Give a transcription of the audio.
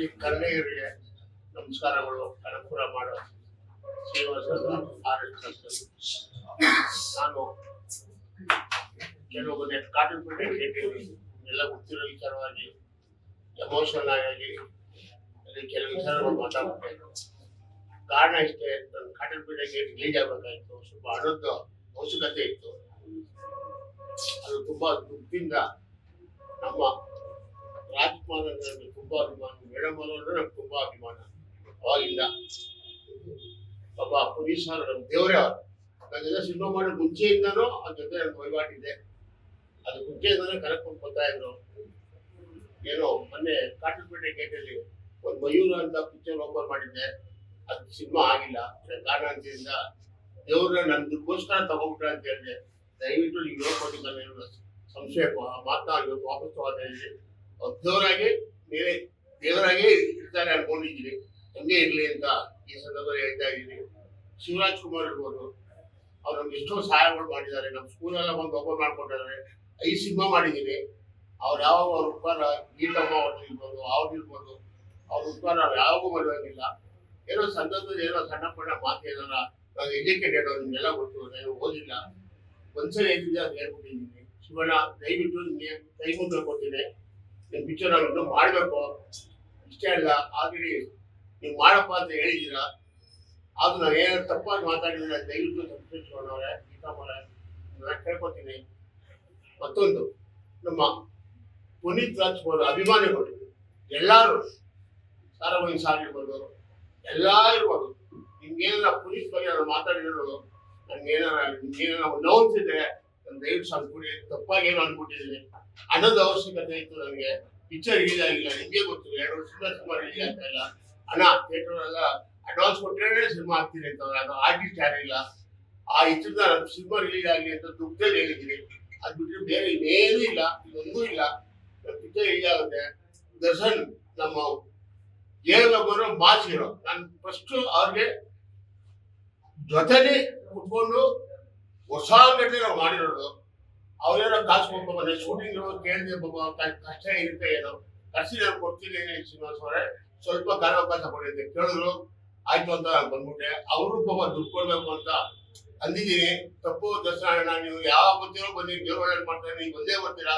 ಈ ಕನ್ನಡಿಗರಿಗೆ ನಮಸ್ಕಾರಗಳು. ಅನುಕೂಲ ಮಾಡೋ ಶ್ರೀನಿವಾಸದ ನಾನು ಕೆಲವು ಕಾಟನ್ಪೇಟೆ ಕೇಳಿದ್ದೀನಿ. ಎಲ್ಲ ಗೊತ್ತಿರೋ ವಿಚಾರವಾಗಿ ಎಮೋಷನಲ್ ಆಗಿ ಅಲ್ಲಿ ಕೆಲವು ವಿಚಾರಗಳು ಮಾತಾಡ್ಬಿಟ್ಟೆ. ಕಾರಣ ಇಷ್ಟೇ, ನನ್ನ ಕಾಟನ್ಪೇಟೆ ಗೇಟ್ ರಿಲೀಸ್ ಆಗಬೇಕಾಗಿತ್ತು. ಸ್ವಲ್ಪ ಹಣದ ಅವಶ್ಯಕತೆ ಇತ್ತು. ಅದು ತುಂಬಾ ದುಃಖದಿಂದ ನಮ್ಮ ರಾಜ್ಕುಮಾರ್ ಅಂದ್ರೆ ನನಗೆ ತುಂಬಾ ಅಭಿಮಾನ, ಮೇಡಮ್ ಅವರು ಅಂದ್ರೆ ನನಗೆ ತುಂಬಾ ಅಭಿಮಾನ. ಅವಾಗಿಂದ ಒಬ್ಬ ಪೊಲೀಸ್ ಅವರು ನಮ್ಮ ದೇವರೇ ಅವರು. ನನ್ನ ಜೊತೆ ಸಿನಿಮಾ ಮಾಡೋ ಮುಂಚೆಯಿಂದನೂ ಅದ್ರ ಜೊತೆ ನನ್ನ ವಹಿವಾಟಿದೆ. ಅದು ಮುಂಚೆಯಿಂದನೇ ಕರೆಕ್ಟ್ ಬರ್ತಾ ಇದ್ರು. ಏನೋ ಮೊನ್ನೆ ಕಾಟನ್ಪೇಟೆ ಗೇಟಲ್ಲಿ ಒಂದು ಮಯೂರ ಅಂತ ಪಿಕ್ಚರ್ ಓಪನ್ ಮಾಡಿದ್ದೆ. ಅದು ಸಿನಿಮಾ ಆಗಿಲ್ಲ ಕಾರಣದಿಂದ. ದೇವ್ರನ್ನ ನನ್ಗೋಸ್ಕರ ತಗೊಂಡ್ಬಿಟ್ರೆ ಅಂತ ಹೇಳಿದೆ. ದಯವಿಟ್ಟು ನೀವು ಹೇಳ್ಕೊಟ್ಟಿದ್ದಾನೆ ಸಂಶಯ ಮಾತನಾಡಿ ವಾಪಸ್ ತಗೋತಾ ಇದ್ದೀನಿ. ದೇವರಾಗಿ ಬೇರೆ ದೇವರಾಗಿ ಇರ್ತಾರೆ ಅನ್ಕೊಂಡಿದ್ದೀನಿ. ಹಂಗೆ ಇರ್ಲಿ ಅಂತ ಈ ಸಂದರ್ಭದಲ್ಲಿ ಹೇಳ್ತಾ ಇದ್ದೀನಿ. ಶಿವರಾಜ್ ಕುಮಾರ್ ಇರ್ಬೋದು, ಅವ್ರು ನಮ್ಗೆ ಎಷ್ಟೋ ಸಹಾಯಗಳು ಮಾಡಿದ್ದಾರೆ. ನಮ್ಮ ಸ್ಕೂಲೆಲ್ಲ ಒಂದು ಓಪನ್ ಮಾಡ್ಕೊಟ್ಟಿದ್ದಾರೆ. 5 ಸಿನಿಮಾ ಮಾಡಿದ್ದೀನಿ. ಅವ್ರು ಯಾವಾಗ ಅವ್ರ ಉಪಕಾರ ಗೀತಮ್ಮ ಅವ್ರದ್ದು ಇರ್ಬೋದು, ಅವ್ರು ಇರ್ಬೋದು, ಅವ್ರ ಉಪಕಾರ ನಾವು ಯಾವಾಗೂ ಮರೆಯೋಂಗಿಲ್ಲ. ಏನೋ ಸಂದರ್ಭದಲ್ಲಿ ಏನೋ ಸಣ್ಣ ಪಣ್ಣ ಮಾತು ಏನಾರ, ನಾನು ಎಜುಕೇಟೆಡ್, ನಿಮ್ಗೆಲ್ಲ ಗೊತ್ತು, ನಾನು ಓದಿಲ್ಲ. ಒಂದ್ಸಲ ಏನಿದೆ ಅದು ಹೇಳ್ಬಿಟ್ಟಿದ್ದೀನಿ. ಶಿವಣ್ಣ ದಯವಿಟ್ಟು ನಿಮಗೆ ಕೈ ಮುಂದೆ ಕೊಡ್ತೀನಿ. ನಿಮ್ಮ ಪಿಕ್ಚರ್ ನಾವು ಇನ್ನೂ ಮಾಡಬೇಕು. ಇಷ್ಟೇ ಅಲ್ಲ, ಆಲ್ರೆಡಿ ನೀವು ಮಾಡಪ್ಪ ಅಂತ ಹೇಳಿದ್ದೀರಾ. ಅದು ನಾನು ಏನಾದ್ರು ತಪ್ಪಾಗಿ ಮಾತಾಡಿದ್ರೆ ದಯವಿಟ್ಟು ಸಂಸ್ಕರಿಸೋಣವ್ರೆ, ಗೀತಾಮವ್ರೆ, ನಾನು ಕೇಳ್ಕೊತೀನಿ. ಮತ್ತೊಂದು, ನಮ್ಮ ಪುನೀತ್ ರಾಜ್ಕುಮಾರ್ ಅಭಿಮಾನಿಗಳು ಎಲ್ಲರೂ ಸಾರವಹಿಸಿ ಸಾಗಿರ್ಬೋದು, ಎಲ್ಲ ಇರ್ಬೋದು. ನಿಮ್ಗೇನಾರ ಪುನೀತ್ ಬಗ್ಗೆ ನಾನು ಮಾತಾಡಿರೋದು ನನ್ಗೇನಾರ ನೋವಿಸಿದ್ರೆ ನನ್ನ ದಯವಿಟ್ಟು ಸಂಸ್ಕೃತಿ ತಪ್ಪಾಗಿ ಏನು ಅನ್ಬಿಟ್ಟಿದ್ದೀನಿ. ಹಣದ ಅವಶ್ಯಕತೆ ಇತ್ತು ನನಗೆ. ಪಿಕ್ಚರ್ ರಿಲೀಸ್ ಆಗಿಲ್ಲ, ನಿಮಗೆ ಗೊತ್ತು. 2 ವರ್ಷದಿಂದ ಸಿನಿಮಾ ರಿಲೀಸ್ ಆಗ್ತಾ ಇಲ್ಲ. ಹಣ ಥಿಯೇಟರ್ ಎಲ್ಲ ಅಡ್ವಾನ್ಸ್ ಕೊಟ್ಟರೆ ಸಿನಿಮಾ ಆಗ್ತೀನಿ ಅಂತಂದ್ರೆ ಅದು ಆರ್ಟಿಸ್ಟ್ ಯಾರಿಲ್ಲ. ಆ ಇಷ್ಟದ ಸಿನಿಮಾ ರಿಲೀಸ್ ಆಗಲಿ ಅಂತ ದುಃಖದಲ್ಲಿ ಹೇಳಿದ್ದೀನಿ. ಅದು ಬಿಟ್ಟರೆ ಬೇರೆ ಇನ್ನೇನೂ ಇಲ್ಲ, ಇದೊಂದೂ ಇಲ್ಲ. ಪಿಕ್ಚರ್ ರಿಲೀಸ್ ಆಗುತ್ತೆ. ದರ್ಶನ್ ನಮ್ಮ ಜಯಲಬ್ಬರು ಮಾಸಿರೋ, ನಾನು ಫಸ್ಟ್ ಅವ್ರಿಗೆ ಜೊತೆಲಿ ಕುತ್ಕೊಂಡು ಹೊಸ ಗಟ್ಟಲೆ ನಾವು ಮಾಡಿರೋದು. ಅವ್ರೇನೋ ಕಾಸು ಕೊಡ್ಬೋದು, ಶೂಟಿಂಗ್ ಕೇಳಿದ್ರೆ ಕಷ್ಟ ಇರುತ್ತೆ, ಏನೋ ಕರ್ಸಿ ನಾನು ಕೊಡ್ತೀನಿ ಶ್ರೀನಿವಾಸ್ ಅವರೇ, ಸ್ವಲ್ಪ ಕಾಲಾವಕಾಶ ಕೊಡಿದ್ದೆ ಕೇಳಿದ್ರು. ಆಯ್ತು ಅಂತ ನಾನು ಬಂದ್ಬಿಟ್ಟೆ. ಅವರು ಪಾಪ ದುಡ್ಡು ಕೊಡ್ಬೇಕು ಅಂತ ಅಂದಿದ್ದೀನಿ. ತಪ್ಪು ದರ್ಶನ, ನೀವು ಯಾವ ಬರ್ತೀರೋ ಬನ್ನಿ, ದೇವ್ರ ಒಳ್ಳೇದು ಮಾಡ್ತಾರೆ, ನೀವು ಒಂದೇ ಬರ್ತೀರಾ.